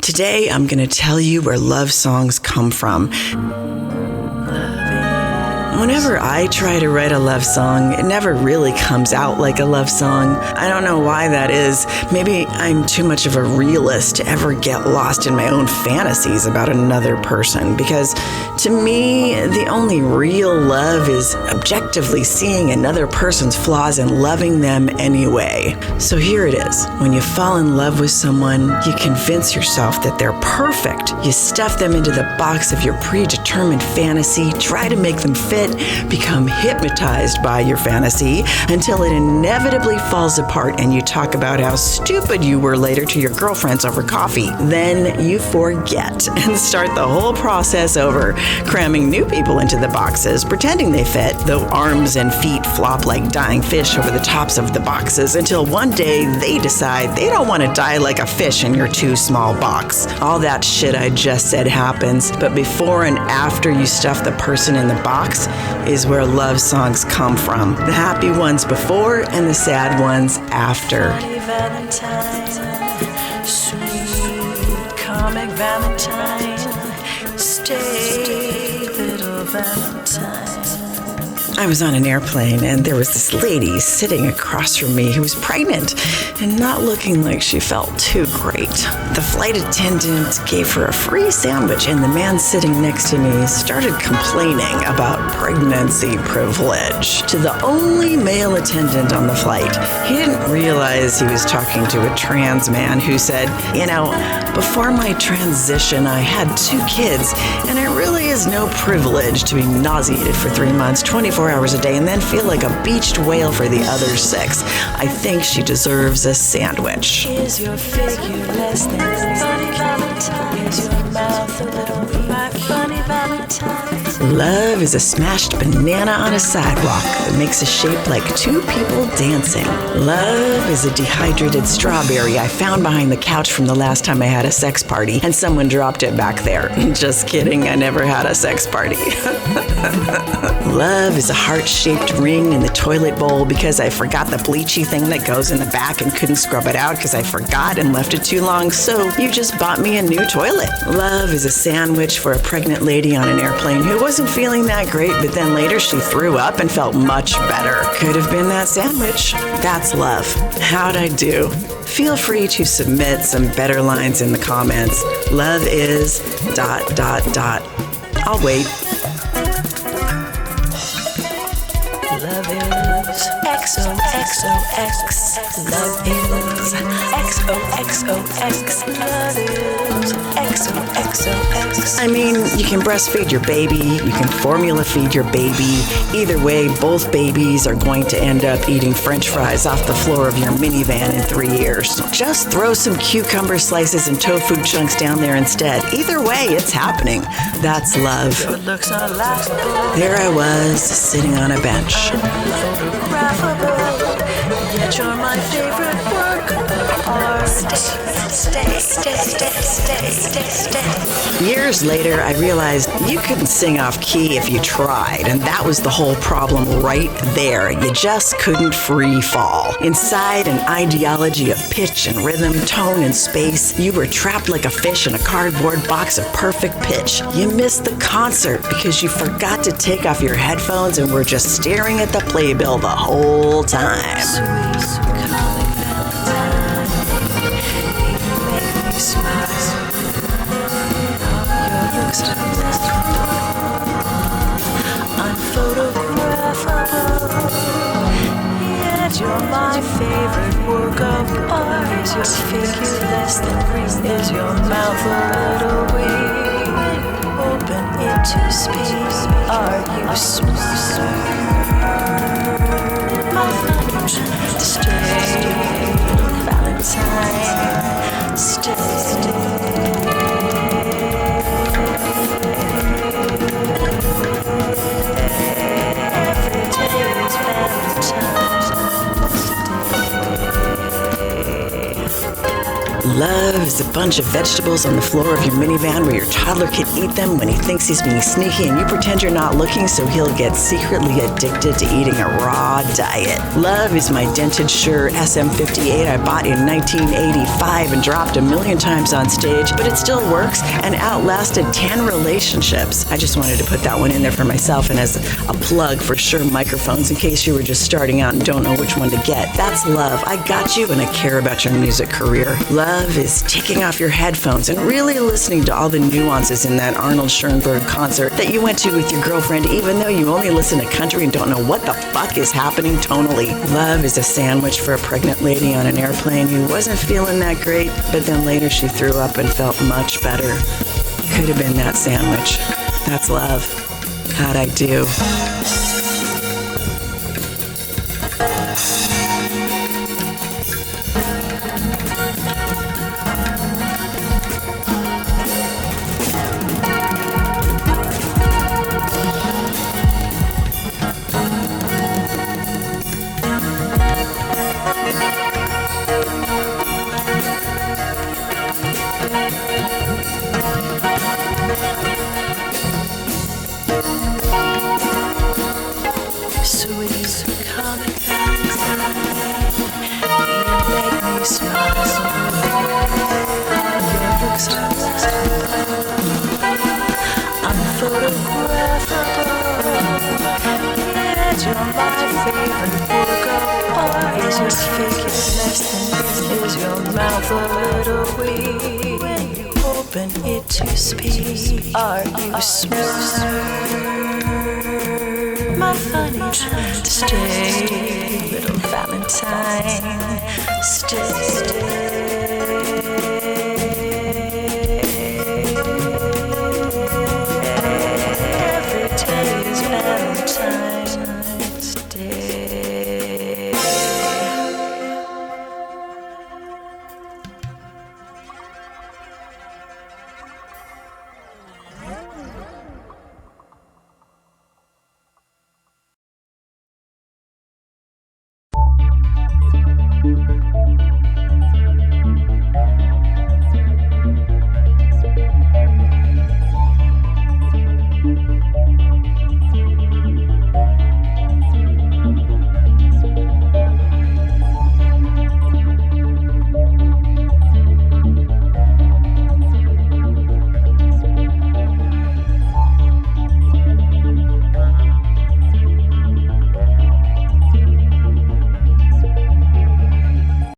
Today, I'm going to tell you where love songs come from. Whenever I try to write a love song, it never really comes out like a love song. I don't know why that is. Maybe I'm too much of a realist to ever get lost in my own fantasies about another person, because to me, the only real love is objectively seeing another person's flaws and loving them anyway. So here it is. When you fall in love with someone, you convince yourself that they're perfect. You stuff them into the box of your predetermined fantasy, try to make them fit, become hypnotized by your fantasy until it inevitably falls apart and you talk about how stupid you were later to your girlfriends over coffee. Then you forget and start the whole process over, cramming new people into the boxes, pretending they fit, though arms and feet flop like dying fish over the tops of the boxes until one day they decide they don't want to die like a fish in your too small box. All that shit I just said happens, but before and after you stuff the person in the box is where love songs come from. The happy ones before and the sad ones after. Valentine, sweet comic Valentine, stay little Valentine. I was on an airplane and there was this lady sitting across from me who was pregnant and not looking like she felt too great. The flight attendant gave her a free sandwich and the man sitting next to me started complaining about pregnancy privilege to the only male attendant on the flight. He didn't realize he was talking to a trans man who said, before my transition I had 2 kids and it really is no privilege to be nauseated for 3 months, 24 hours a day, and then feel like a beached whale for the other 6. I think she deserves a sandwich. Is your figure less than funny Valentine? Is your mouth a little like funny Valentine? Love is a smashed banana on a sidewalk that makes a shape like 2 people dancing. Love is a dehydrated strawberry I found behind the couch from the last time I had a sex party, and someone dropped it back there. Just kidding, I never had a sex party. Love is a heart-shaped ring in the toilet bowl because I forgot the bleachy thing that goes in the back and couldn't scrub it out because I forgot and left it too long, so you just bought me a new toilet. Love is a sandwich for a pregnant lady on an airplane who wasn't feeling that great, but then later she threw up and felt much better. Could have been that sandwich. That's love. How'd I do? Feel free to submit some better lines in the comments. Love is ... I'll wait. Love is XOXOX. Love is XOXOX. Love is XOXOX. I mean, you can breastfeed your baby, you can formula feed your baby. Either way, both babies are going to end up eating French fries off the floor of your minivan in 3 years. Just throw some cucumber slices and tofu chunks down there instead. Either way, it's happening. That's love. There I was, sitting on a bench. Yet you're my favorite work of art. Years later, I realized you couldn't sing off key if you tried, and that was the whole problem right there. You just couldn't free fall. Inside an ideology of pitch and rhythm, tone and space, you were trapped like a fish in a cardboard box of perfect pitch. You missed the concert because you forgot to take off your headphones and were just staring at the playbill the whole time. You're my favorite work of art. Is your figure less than green? Is your mouth a little weak? Open into space. Are you smart? Stay, Valentine. Stay. Love is a bunch of vegetables on the floor of your minivan where your toddler can eat them when he thinks he's being sneaky and you pretend you're not looking so he'll get secretly addicted to eating a raw diet. Love is my dented Shure SM58 I bought in 1985 and dropped 1 million times on stage, but it still works and outlasted 10 relationships. I just wanted to put that one in there for myself and as a plug for Shure microphones in case you were just starting out and don't know which one to get. That's love. I got you and I care about your music career. Love is taking off your headphones and really listening to all the nuances in that Arnold Schoenberg concert that you went to with your girlfriend even though you only listen to country and don't know what the fuck is happening tonally. Love is a sandwich for a pregnant lady on an airplane who wasn't feeling that great, but then later she threw up and felt much better. Could have been that sandwich. That's love. How'd I do? Are you smart, my funny? Stay, little Valentine. Stay. Every day is Valentine's Day.